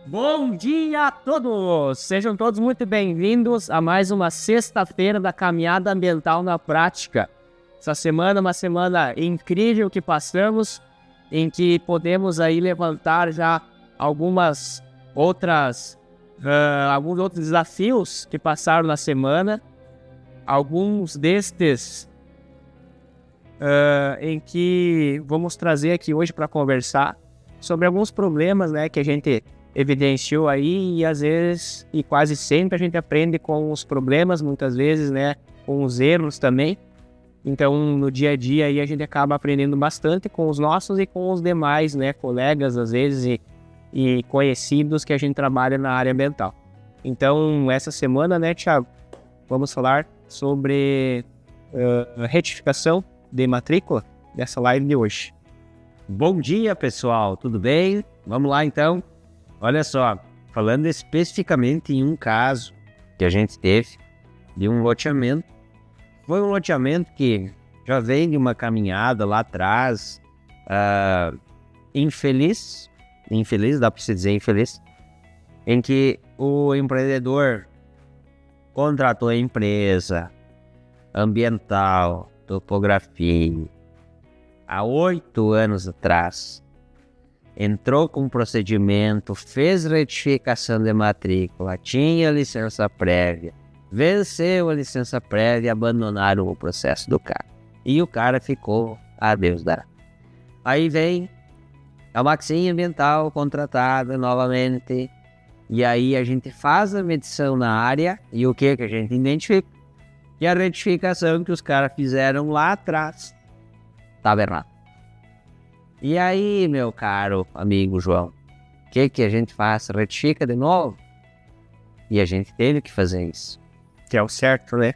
Bom dia a todos! Sejam todos muito bem-vindos a mais uma sexta-feira da Caminhada Ambiental na Prática. Essa semana é uma semana incrível que passamos, em que podemos aí levantar já alguns outros desafios que passaram na semana. Alguns destes em que vamos trazer aqui hoje para conversar sobre alguns problemas, né, que a gente evidenciou aí, e às vezes, e quase sempre, a gente aprende com os problemas, muitas vezes, né, com os erros também. Então, no dia a dia aí a gente acaba aprendendo bastante com os nossos e com os demais, né, colegas, às vezes, e conhecidos que a gente trabalha na área ambiental. Então, essa semana, né, Thiago, vamos falar sobre retificação de matrícula dessa live de hoje. Bom dia, pessoal, tudo bem? Vamos lá, então. Olha só, falando especificamente em um caso que a gente teve de um loteamento. Foi um loteamento que já vem de uma caminhada lá atrás, infeliz, dá para se dizer infeliz, em que o empreendedor contratou a empresa ambiental, topografia, há 8 anos atrás. Entrou com um procedimento, fez retificação de matrícula, tinha licença prévia, venceu a licença prévia e abandonaram o processo do cara. E o cara ficou a Deus dará. Aí vem a Maxim Ambiental contratada novamente, e aí a gente faz a medição na área, e o que a gente identifica? Que a retificação que os caras fizeram lá atrás estava errado. E aí, meu caro amigo João, o que a gente faz? Retifica de novo? E a gente teve que fazer isso. Que é o certo, né?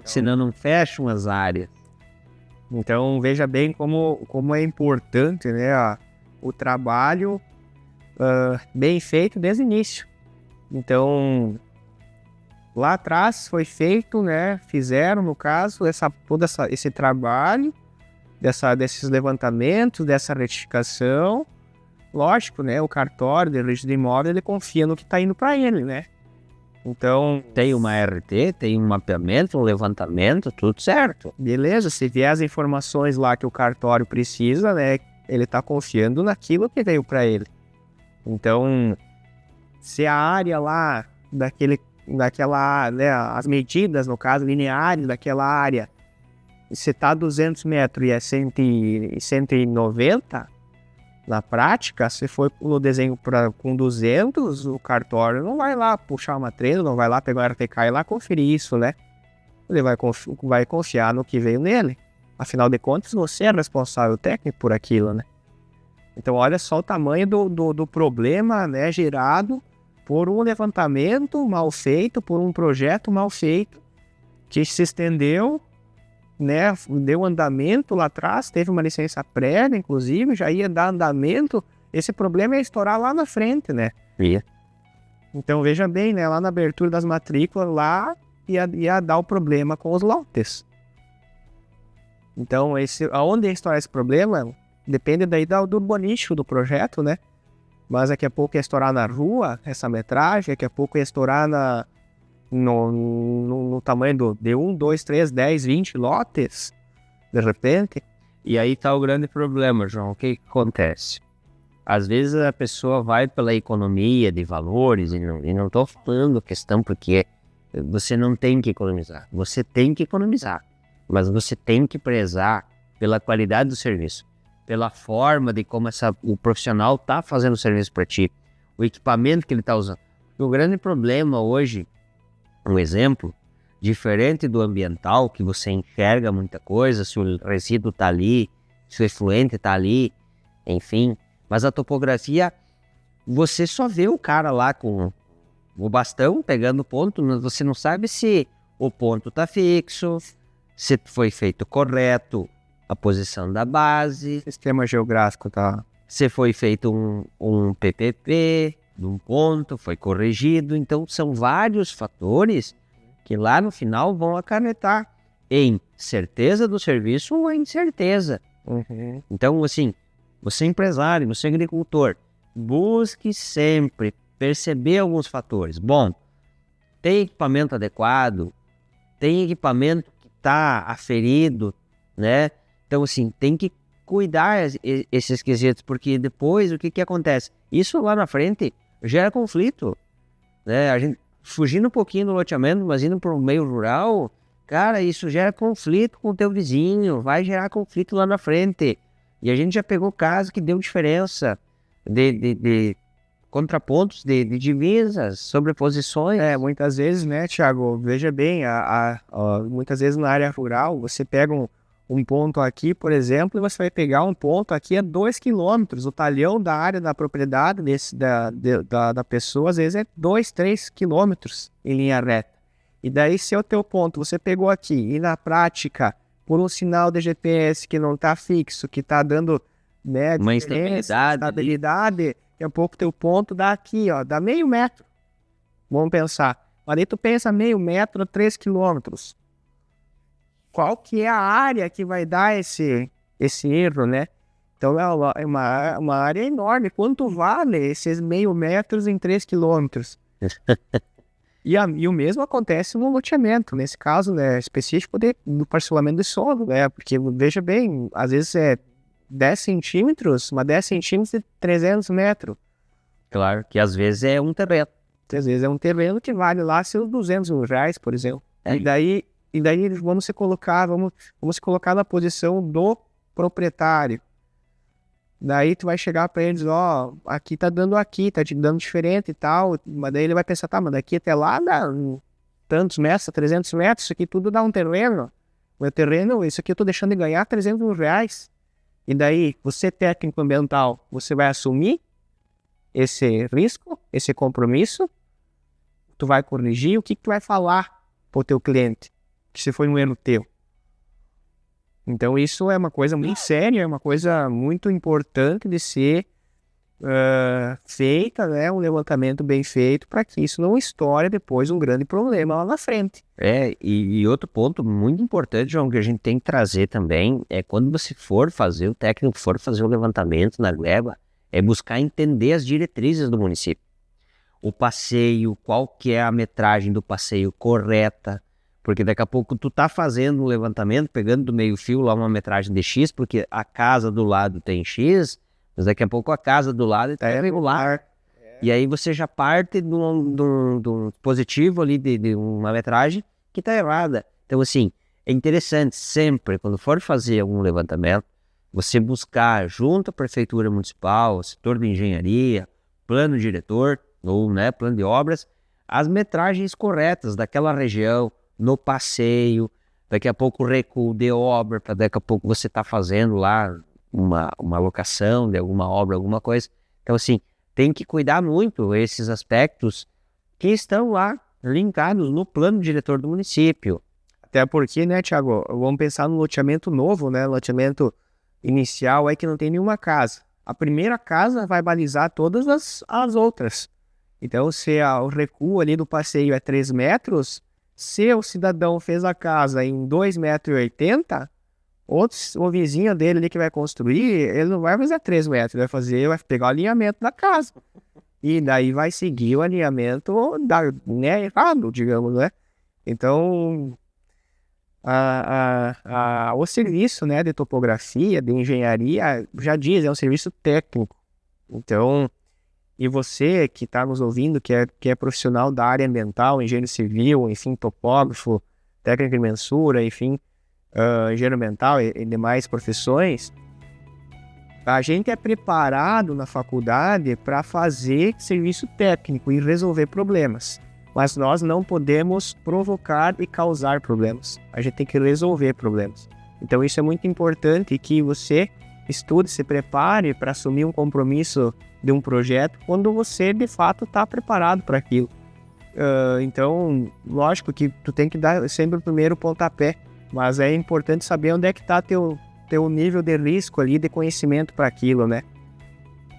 Senão não fecham as áreas. Então, veja bem como é importante, né, o trabalho bem feito desde o início. Então, lá atrás foi feito, né, fizeram, no caso, esse trabalho, desses levantamentos, dessa retificação. Lógico, né, o cartório de registro de imóvel, ele confia no que está indo para ele, né? Então, tem uma RT, tem um mapeamento, um levantamento, tudo certo. Beleza, se vier as informações lá que o cartório precisa, né, ele está confiando naquilo que veio para ele. Então, se a área lá, daquela, né, as medidas, no caso, lineares daquela área, se está 200 metros e é 190, na prática, se for no desenho com 200, o cartório não vai lá puxar uma trena, não vai lá pegar o RTK e lá conferir isso, né? Ele vai confiar no que veio nele. Afinal de contas, você é responsável técnico por aquilo, né? Então, olha só o tamanho do problema, né, gerado por um levantamento mal feito, por um projeto mal feito, que se estendeu, né, deu andamento lá atrás, teve uma licença prévia, inclusive, já ia dar andamento, esse problema ia estourar lá na frente, né? Yeah. Então, veja bem, né, lá na abertura das matrículas, lá ia dar o problema com os lotes. Então, aonde ia estourar esse problema, depende daí do urbanístico do projeto, né? Mas daqui a pouco ia estourar na rua, essa metragem, daqui a pouco ia estourar no tamanho de 1, 2, 3, 10, 20 lotes, de repente. E aí tá o grande problema, João. O que acontece? Às vezes a pessoa vai pela economia de valores, e não tô falando questão porque você não tem que economizar. Você tem que economizar, mas você tem que prezar pela qualidade do serviço, pela forma de como o profissional tá fazendo o serviço para ti, o equipamento que ele tá usando. O grande problema hoje, um exemplo, diferente do ambiental, que você enxerga muita coisa, se o resíduo está ali, se o efluente está ali, enfim. Mas a topografia, você só vê o cara lá com o bastão pegando ponto, mas você não sabe se o ponto está fixo, se foi feito correto a posição da base. Sistema geográfico tá. Se foi feito um PPP, de um ponto, foi corrigido. Então, são vários fatores que lá no final vão acarretar em certeza do serviço ou incerteza. Uhum. Então, assim, você é empresário, você é agricultor, busque sempre perceber alguns fatores. Bom, tem equipamento adequado, tem equipamento que está aferido, né? Então, assim, tem que cuidar esses quesitos, porque depois o que acontece? Isso lá na frente gera conflito, né? A gente fugindo um pouquinho do loteamento, mas indo para o meio rural, cara, isso gera conflito com o teu vizinho, vai gerar conflito lá na frente. E a gente já pegou casos que deu diferença de contrapontos, de divisas, sobreposições. Muitas vezes, né, Thiago, veja bem, muitas vezes na área rural, você pega um ponto aqui, por exemplo, e você vai pegar um ponto aqui a 2 quilômetros. O talhão da área da propriedade da pessoa, às vezes, é 2, 3 quilômetros em linha reta. E daí, se é o teu ponto, você pegou aqui, e na prática, por um sinal de GPS que não está fixo, que está dando, né, uma instabilidade, daqui a pouco teu ponto dá aqui, ó, dá meio metro. Vamos pensar. Mas aí tu pensa meio metro, 3 quilômetros. Qual que é a área que vai dar esse erro, né? Então é uma área enorme. Quanto vale esses meio metros em 3 quilômetros? E o mesmo acontece no loteamento, nesse caso, né, específico do parcelamento de solo, né? Porque, veja bem, às vezes é 10 centímetros, mas 10 centímetros de 300 metros. Claro, que às vezes é um terreno. Às vezes é um terreno que vale lá seus R$200, por exemplo. E daí vamos se colocar na posição do proprietário. Daí tu vai chegar para eles, ó, aqui tá dando diferente e tal, mas daí ele vai pensar, tá, mas daqui até lá dá tantos metros, 300 metros, isso aqui tudo dá um terreno. Meu terreno, isso aqui eu tô deixando de ganhar R$300. E daí, você técnico ambiental, você vai assumir esse risco, esse compromisso, tu vai corrigir, o que tu vai falar pro teu cliente? Que se foi um erro teu. Então isso é uma coisa muito séria, é uma coisa muito importante de ser feita, né, um levantamento bem feito para que isso não estoure depois um grande problema lá na frente. E outro ponto muito importante, João, que a gente tem que trazer também, é quando você o técnico for fazer o levantamento na gleba, é buscar entender as diretrizes do município. O passeio, qual que é a metragem do passeio correta, porque daqui a pouco tu tá fazendo um levantamento, pegando do meio fio lá uma metragem de X, porque a casa do lado tem X, mas daqui a pouco a casa do lado está irregular. E aí você já parte do positivo ali de uma metragem que está errada. Então, assim, é interessante sempre, quando for fazer algum levantamento, você buscar junto à Prefeitura Municipal, setor de engenharia, plano diretor, ou né, plano de obras, as metragens corretas daquela região, no passeio, daqui a pouco o recuo de obra, para daqui a pouco você está fazendo lá uma locação de alguma obra, alguma coisa. Então, assim, tem que cuidar muito esses aspectos que estão lá linkados no plano diretor do município. Até porque, né, Thiago, vamos pensar no loteamento novo, né, loteamento inicial é que não tem nenhuma casa. A primeira casa vai balizar todas as outras. Então, se o recuo ali do passeio é 3 metros, se o cidadão fez a casa em 2,80 metros, o vizinho dele ali que vai construir, ele não vai fazer 3 metros, vai pegar o alinhamento da casa. E daí vai seguir o alinhamento né, errado, digamos, né? Então, o serviço, né, de topografia, de engenharia, já diz, é um serviço técnico. Então, e você que está nos ouvindo, que é profissional da área ambiental, engenheiro civil, enfim, topógrafo, técnico de mensura, enfim, engenheiro ambiental e demais profissões, a gente é preparado na faculdade para fazer serviço técnico e resolver problemas. Mas nós não podemos provocar e causar problemas. A gente tem que resolver problemas. Então isso é muito importante que você estude, se prepare para assumir um compromisso de um projeto quando você de fato está preparado para aquilo. Então, lógico que tu tem que dar sempre o primeiro pontapé, mas é importante saber onde é que está teu nível de risco ali, de conhecimento para aquilo, né?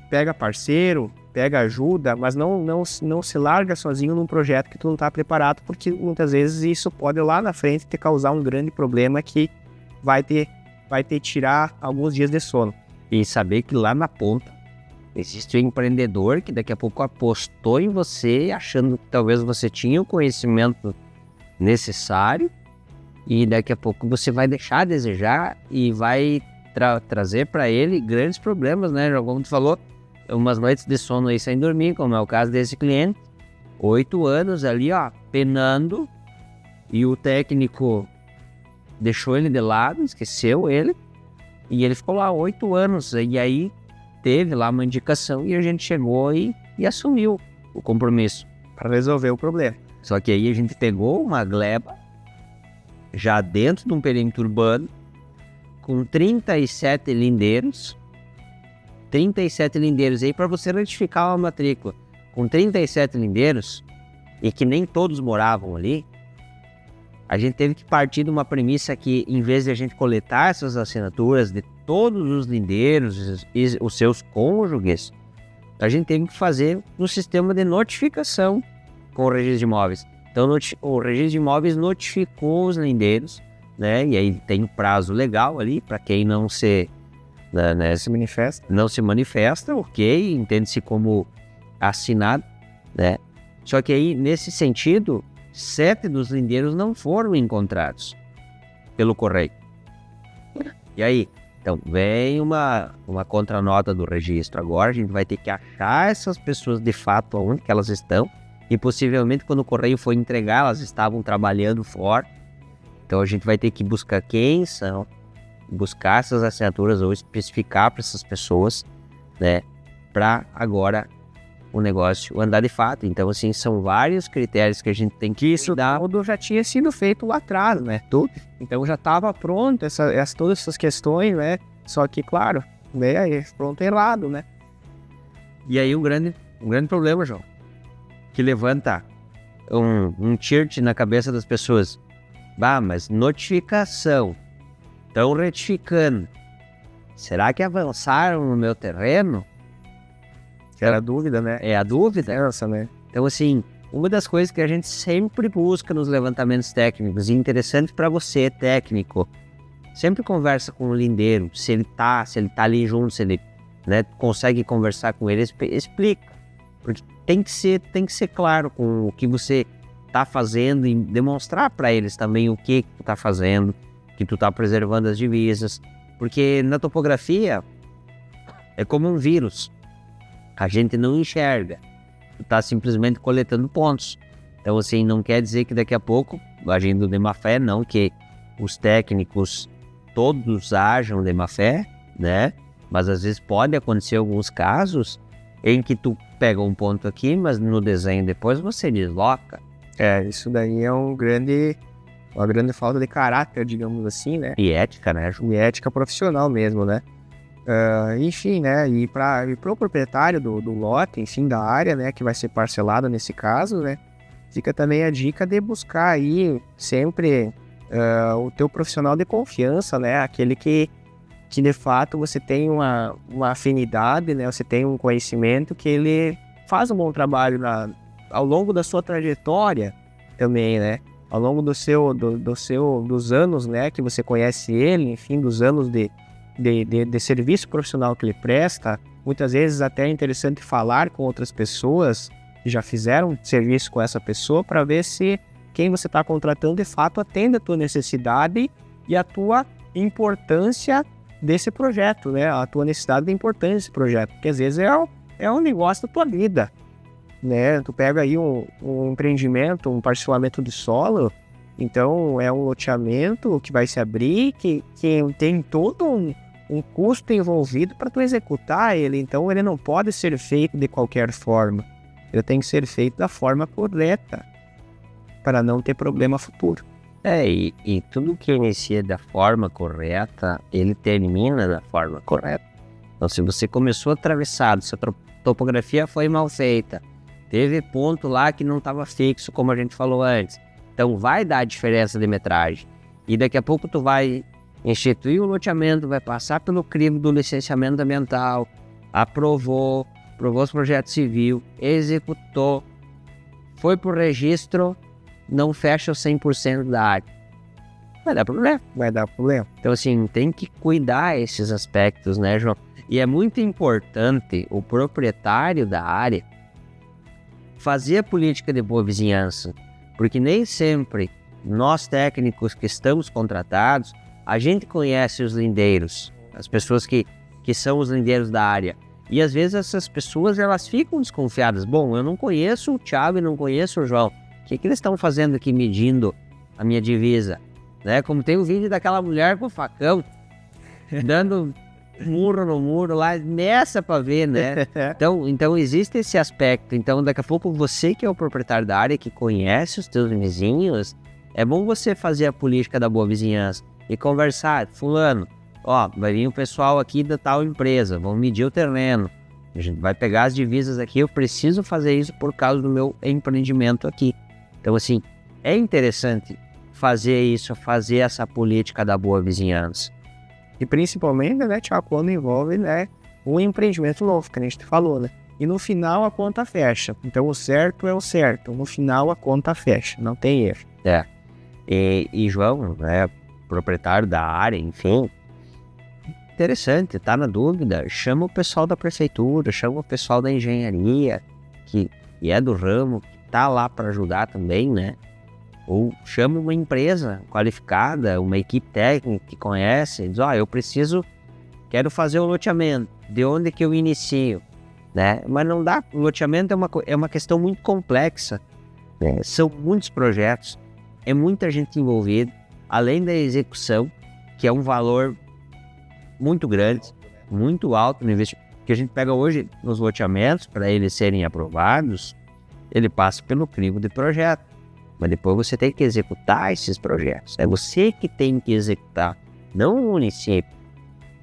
Pega parceiro, pega ajuda, mas não se larga sozinho num projeto que tu não está preparado, porque muitas vezes isso pode lá na frente te causar um grande problema que vai te tirar alguns dias de sono. E saber que lá na ponta Existe o empreendedor que daqui a pouco apostou em você, achando que talvez você tinha o conhecimento necessário, e daqui a pouco você vai deixar a desejar e vai trazer para ele grandes problemas, né? Como tu falou, umas noites de sono aí sem dormir, como é o caso desse cliente, 8 anos ali, ó, penando, e o técnico deixou ele de lado, esqueceu ele, e ele ficou lá 8 anos, e aí teve lá uma indicação e a gente chegou e assumiu o compromisso para resolver o problema. Só que aí a gente pegou uma gleba já dentro de um perímetro urbano com 37 lindeiros. 37 lindeiros aí para você retificar uma matrícula. Com 37 lindeiros, e que nem todos moravam ali, a gente teve que partir de uma premissa que, em vez de a gente coletar essas assinaturas de todos os lindeiros e os seus cônjuges, a gente teve que fazer um sistema de notificação com o registro de imóveis. Então, o registro de imóveis notificou os lindeiros, né? E aí tem um prazo legal ali para quem não se manifesta, ok, entende-se como assinado, né? Só que aí, nesse sentido, 7 dos lindeiros não foram encontrados pelo correio. E aí? Então, vem uma contranota do registro agora, a gente vai ter que achar essas pessoas de fato onde que elas estão, e possivelmente quando o correio for entregar, elas estavam trabalhando fora. Então a gente vai ter que buscar quem são, buscar essas assinaturas ou especificar para essas pessoas, né, para agora o negócio andar de fato. Então, assim, são vários critérios que a gente tem que cuidar. Tudo já tinha sido feito lá atrás, né? Tudo. Então já estava pronto todas essas questões, né? Só que, claro, veio aí, pronto errado, né? E aí um grande problema, João, que levanta um tilt na cabeça das pessoas. Mas notificação, estão retificando. Será que avançaram no meu terreno? Era a dúvida, né? É a dúvida. Essa, né? Então, assim, uma das coisas que a gente sempre busca nos levantamentos técnicos, e interessante para você, técnico, sempre conversa com o lindeiro, se ele tá ali junto, se ele, né, consegue conversar com ele, explica. Porque tem que ser claro com o que você tá fazendo e demonstrar para eles também o que tu tá fazendo, que tu tá preservando as divisas. Porque na topografia é como um vírus. A gente não enxerga, tu tá simplesmente coletando pontos. Então, assim, não quer dizer que daqui a pouco, agindo de má fé, não que os técnicos todos ajam de má fé, né? Mas às vezes pode acontecer alguns casos em que tu pega um ponto aqui, mas no desenho depois você desloca. Isso daí é uma grande falta de caráter, digamos assim, né? E ética, né? E ética profissional mesmo, né? Enfim, né, e para o proprietário do lote, enfim, da área, né, que vai ser parcelado nesse caso, né, fica também a dica de buscar aí sempre o teu profissional de confiança, né, aquele que de fato você tem uma afinidade, né, você tem um conhecimento que ele faz um bom trabalho ao longo da sua trajetória também, né, ao longo dos anos, né, que você conhece ele, enfim, dos anos de serviço profissional que ele presta. Muitas vezes até é interessante falar com outras pessoas que já fizeram serviço com essa pessoa para ver se quem você está contratando de fato atende a tua necessidade e a tua importância desse projeto, né? A tua necessidade da importância desse projeto, porque às vezes é um negócio da tua vida, né? Tu pega aí um empreendimento, um parcelamento de solo, então é um loteamento que vai se abrir, que tem todo um custo envolvido para tu executar ele, então ele não pode ser feito de qualquer forma, ele tem que ser feito da forma correta para não ter problema futuro. E tudo que inicia da forma correta, ele termina da forma correta. Então, se você começou atravessado, se a topografia foi mal feita, teve ponto lá que não estava fixo, como a gente falou antes, então vai dar diferença de metragem, e daqui a pouco tu vai instituir o loteamento, vai passar pelo crivo do licenciamento ambiental, aprovou os projetos civil, executou, foi pro registro, não fecha os 100% da área. Vai dar problema. Vai dar problema. Então, assim, tem que cuidar esses aspectos, né, João? E é muito importante o proprietário da área fazer a política de boa vizinhança, porque nem sempre nós técnicos que estamos contratados, a gente conhece os lindeiros, as pessoas que são os lindeiros da área. E às vezes essas pessoas elas ficam desconfiadas. Bom, eu não conheço o Thiago e não conheço o João. O que eles estão fazendo aqui medindo a minha divisa? Né? Como tem o vídeo daquela mulher com o facão, dando murro no muro lá, nessa pra ver, né? Então existe esse aspecto. Então daqui a pouco você que é o proprietário da área, que conhece os teus vizinhos, é bom você fazer a política da boa vizinhança e conversar. Fulano, ó, vai vir o pessoal aqui da tal empresa, vão medir o terreno, a gente vai pegar as divisas aqui, eu preciso fazer isso por causa do meu empreendimento aqui. Então assim, é interessante fazer isso, fazer essa política da boa vizinhança. E principalmente, né, Thiago, quando envolve, né, um empreendimento novo, que a gente falou, né? E no final a conta fecha. Então o certo é o certo. No final a conta fecha, não tem erro. E João, né, proprietário da área, enfim, interessante, tá na dúvida, chama o pessoal da prefeitura, chama o pessoal da engenharia, que é do ramo, que tá lá para ajudar também, né? Ou chama uma empresa qualificada, uma equipe técnica que conhece, diz, eu quero fazer o loteamento, de onde que eu inicio, né? Mas não dá, o loteamento é uma questão muito complexa, né? São muitos projetos, é muita gente envolvida, além da execução, que é um valor muito grande, muito alto no investimento, que a gente pega hoje nos loteamentos, para eles serem aprovados, ele passa pelo crivo de projeto. Mas depois você tem que executar esses projetos. É você que tem que executar, não o município.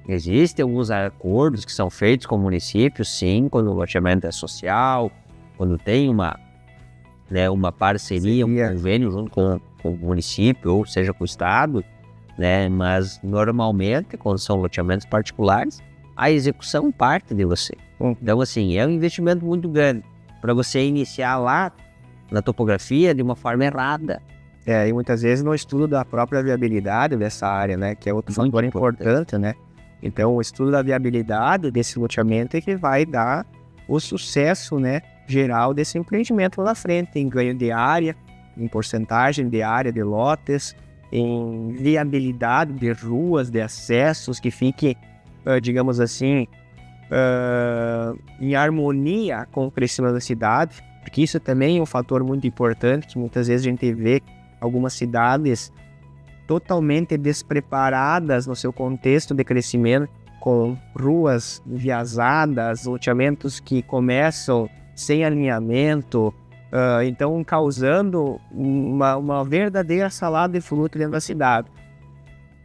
Existem alguns acordos que são feitos com o município, sim, quando o loteamento é social, quando tem uma parceria, um convênio junto com o município, ou seja, com o estado, né? Mas normalmente, quando são loteamentos particulares, a execução parte de você. Então, assim, é um investimento muito grande para você iniciar lá na topografia de uma forma errada. E muitas vezes no estudo da própria viabilidade dessa área, né? Que é outro fator importante, né? Então, o estudo da viabilidade desse loteamento é que vai dar o sucesso, né, geral desse empreendimento lá na frente, em ganho de área, em porcentagem de área de lotes, em viabilidade de ruas, de acessos, que fique, digamos assim, em harmonia com o crescimento da cidade, porque isso também é um fator muito importante, que muitas vezes a gente vê algumas cidades totalmente despreparadas no seu contexto de crescimento, com ruas enviesadas, loteamentos que começam sem alinhamento, então causando uma verdadeira salada de fruta dentro da cidade.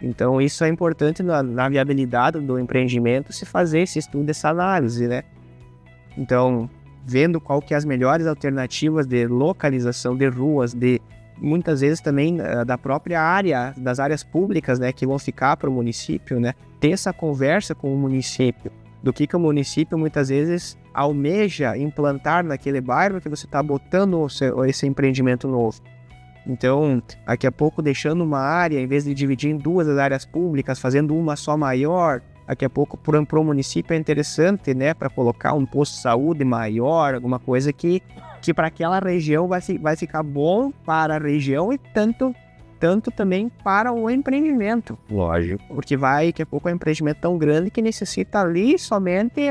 Então isso é importante na viabilidade do empreendimento, se fazer esse estudo, essa análise, né? Então, vendo qual que é as melhores alternativas de localização de ruas, muitas vezes também da própria área, das áreas públicas, né, que vão ficar para o município, né, ter essa conversa com o município, do que o município muitas vezes almeja implantar naquele bairro que você está botando esse empreendimento novo. Então, daqui a pouco deixando uma área, em vez de dividir em duas as áreas públicas, fazendo uma só maior, daqui a pouco para o município é interessante, né, para colocar um posto de saúde maior, alguma coisa que para aquela região vai ficar bom para a região e tanto também para o empreendimento. Lógico. Porque daqui a pouco é um empreendimento tão grande que necessita ali somente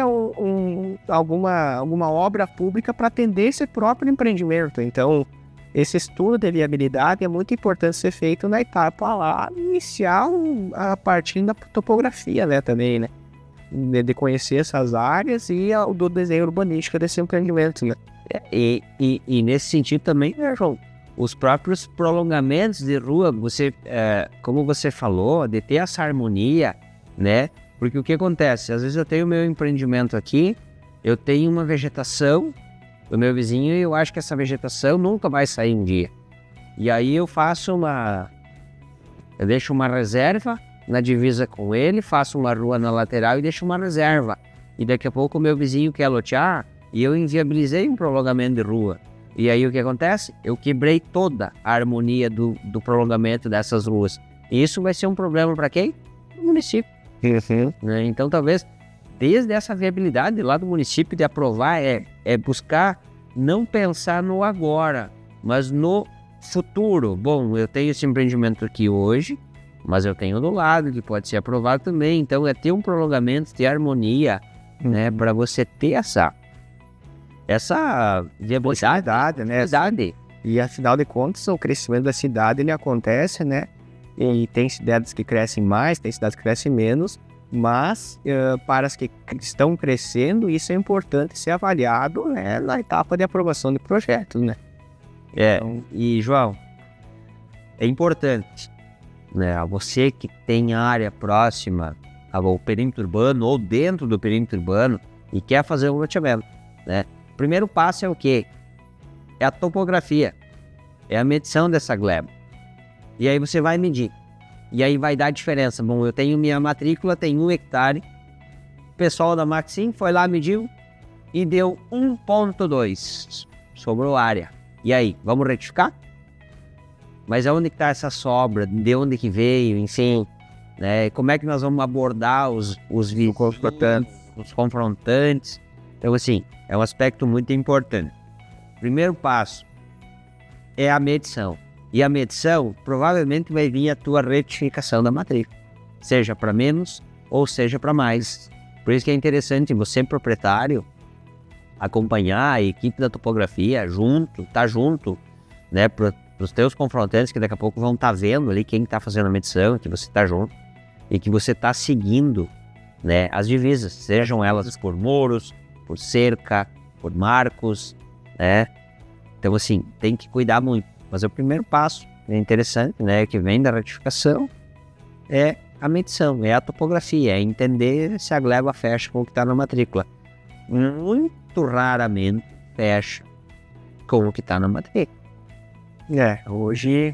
alguma obra pública para atender esse próprio empreendimento. Então, esse estudo de viabilidade é muito importante ser feito na etapa lá inicial, a partir da topografia, né, também, né? De conhecer essas áreas e do desenho urbanístico desse empreendimento, né? E nesse sentido também, né, João, os próprios prolongamentos de rua, como você falou, de ter essa harmonia, né? Porque o que acontece? Às vezes eu tenho meu empreendimento aqui, eu tenho uma vegetação do meu vizinho e eu acho que essa vegetação nunca vai sair um dia. E aí eu deixo uma reserva na divisa com ele, faço uma rua na lateral e deixo uma reserva. E daqui a pouco o meu vizinho quer lotear e eu inviabilizei um prolongamento de rua. E aí o que acontece? Eu quebrei toda a harmonia do prolongamento dessas ruas. E isso vai ser um problema para quem? O município. Né? Então talvez desde essa viabilidade lá do município de aprovar, é buscar não pensar no agora, mas no futuro. Bom, eu tenho esse empreendimento aqui hoje, mas eu tenho do lado que pode ser aprovado também. Então é ter um prolongamento, ter harmonia, né, para você ter essa viabilidade, né? E afinal de contas, o crescimento da cidade ele acontece, né? E tem cidades que crescem mais, tem cidades que crescem menos, mas para as que estão crescendo, isso é importante ser avaliado, né, na etapa de aprovação de projetos, né? Então, e João, é importante, né, você que tem área próxima ao perímetro urbano ou dentro do perímetro urbano e quer fazer um loteamento, né? O primeiro passo é o quê? É a topografia, é a medição dessa gleba. E aí você vai medir. E aí vai dar a diferença. Bom, eu tenho minha matrícula, tem 1 hectare. O pessoal da Maxim foi lá, mediu e deu 1,2. Sobrou área. E aí, vamos retificar? Mas aonde que está essa sobra? De onde que veio? Enfim, né? Como é que nós vamos abordar os confrontantes? Então, assim, é um aspecto muito importante. Primeiro passo é a medição. E a medição provavelmente vai vir a tua retificação da matrícula, seja para menos ou seja para mais. Por isso que é interessante você, proprietário, acompanhar a equipe da topografia junto, né, para os teus confrontantes que daqui a pouco vão estar vendo ali quem está fazendo a medição, que você está junto e que você está seguindo, né, as divisas, sejam elas por muros, por cerca, por marcos, né? Então, assim, tem que cuidar muito. Mas o primeiro passo, é interessante, né, que vem da retificação, é a medição, é a topografia, é entender se a gleba fecha com o que está na matrícula. Muito raramente fecha com o que está na matrícula. Hoje,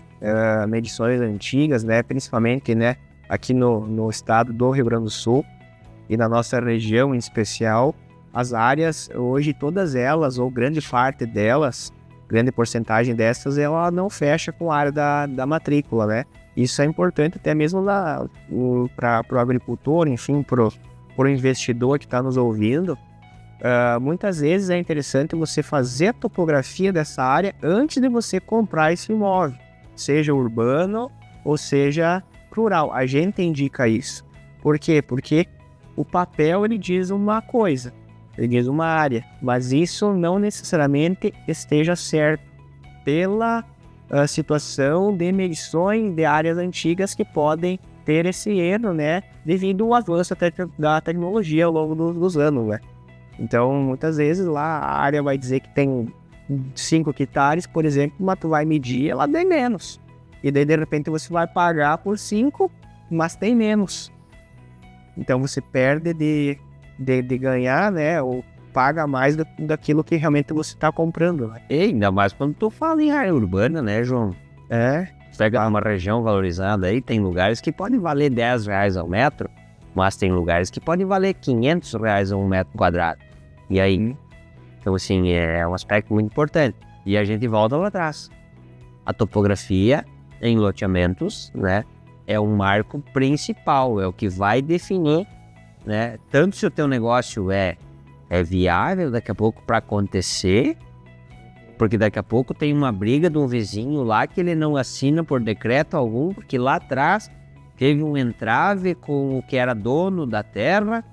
medições antigas, né, principalmente, né, aqui no estado do Rio Grande do Sul e na nossa região em especial, as áreas, hoje todas elas, ou grande parte delas, grande porcentagem dessas, ela não fecha com a área da matrícula, né? Isso é importante até mesmo para o agricultor, enfim, para o investidor que está nos ouvindo. Muitas vezes é interessante você fazer a topografia dessa área antes de você comprar esse imóvel, seja urbano ou seja rural. A gente indica isso. Por quê? Porque o papel ele diz uma coisa, ele diz uma área, mas isso não necessariamente esteja certo pela situação de medições de áreas antigas que podem ter esse erro, né, devido ao avanço da tecnologia ao longo dos anos, né? Então, muitas vezes lá a área vai dizer que tem 5 hectares, por exemplo, mas tu vai medir, ela tem menos. E daí, de repente, você vai pagar por 5, mas tem menos. Então, você perde de ganhar, né, ou paga mais daquilo que realmente você está comprando, né? E ainda mais quando tu fala em área urbana, né, João? Pega uma região valorizada aí, tem lugares que podem valer R$10 ao metro, mas tem lugares que podem valer R$500 a um metro quadrado. E aí? Então, assim, é um aspecto muito importante. E a gente volta lá atrás. A topografia em loteamentos, né, é um marco principal, é o que vai definir, né, tanto se o teu negócio é viável daqui a pouco para acontecer, porque daqui a pouco tem uma briga de um vizinho lá que ele não assina por decreto algum, porque lá atrás teve um entrave com o que era dono da terra,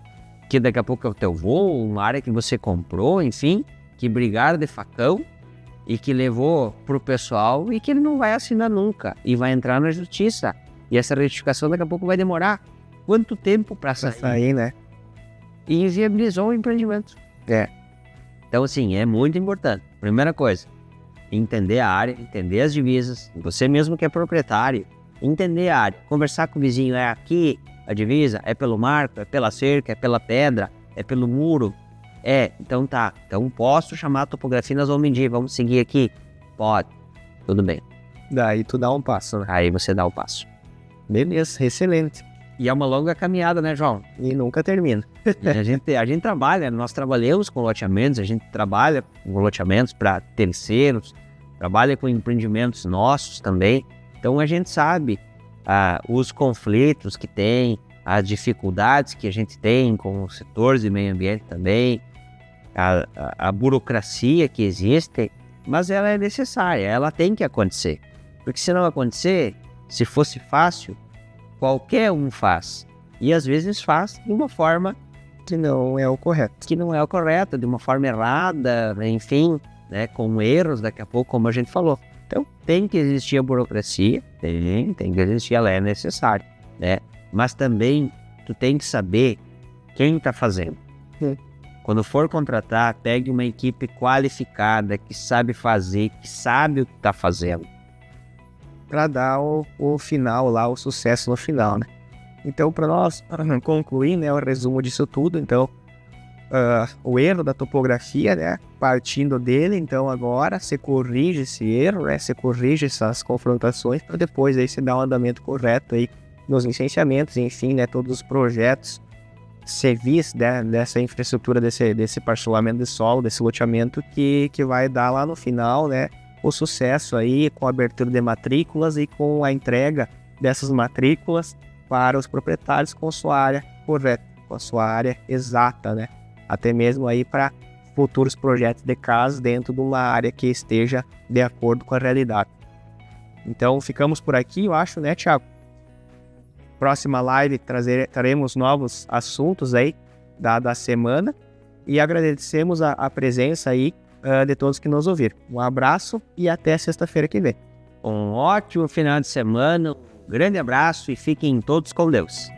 que daqui a pouco é o teu voo, uma área que você comprou, enfim, que brigaram de facão e que levou pro pessoal e que ele não vai assinar nunca e vai entrar na justiça. E essa retificação daqui a pouco vai demorar quanto tempo para sair, né? E inviabilizou o empreendimento. Então, assim, é muito importante. Primeira coisa, entender a área, entender as divisas. Você mesmo que é proprietário, entender a área. Conversar com o vizinho, é aqui a divisa? É pelo marco? É pela cerca? É pela pedra? É pelo muro? Então tá. Então posso chamar a topografia, nós vamos medir, vamos seguir aqui? Pode. Tudo bem. Daí tu dá um passo, né? Aí você dá o passo. Beleza, excelente. E é uma longa caminhada, né, João? E nunca termina. A gente trabalha, nós trabalhamos com loteamentos, a gente trabalha com loteamentos para terceiros, trabalha com empreendimentos nossos também. Então a gente sabe os conflitos que tem, as dificuldades que a gente tem com os setores de meio ambiente também, a burocracia que existe, mas ela é necessária, ela tem que acontecer. Porque se não acontecer, se fosse fácil, qualquer um faz. E às vezes faz de uma forma Que não é o correto. que não é o correto, de uma forma errada, enfim, né, com erros daqui a pouco, como a gente falou. Então tem que existir a burocracia, tem que existir, ela é necessária, né? Mas também tu tem que saber quem está fazendo. Quando for contratar, pegue uma equipe qualificada, que sabe fazer, que sabe o que está fazendo. Para dar o final lá, o sucesso no final, né? Então, para nós concluir, né, o resumo disso tudo, então, o erro da topografia, né, partindo dele, então agora você corrige esse erro, né, você corrige essas confrontações para depois aí você dar um andamento correto aí nos licenciamentos, enfim, né, todos os projetos civis, né, dessa infraestrutura, desse parcelamento de solo, desse loteamento que vai dar lá no final, né, o sucesso aí com a abertura de matrículas e com a entrega dessas matrículas para os proprietários com sua área correta, com a sua área exata, né? Até mesmo aí para futuros projetos de casa dentro de uma área que esteja de acordo com a realidade. Então ficamos por aqui, eu acho, né, Thiago? Próxima live traremos novos assuntos aí da semana e agradecemos a presença aí de todos que nos ouviram. Um abraço e até sexta-feira que vem. Um ótimo final de semana, um grande abraço e fiquem todos com Deus.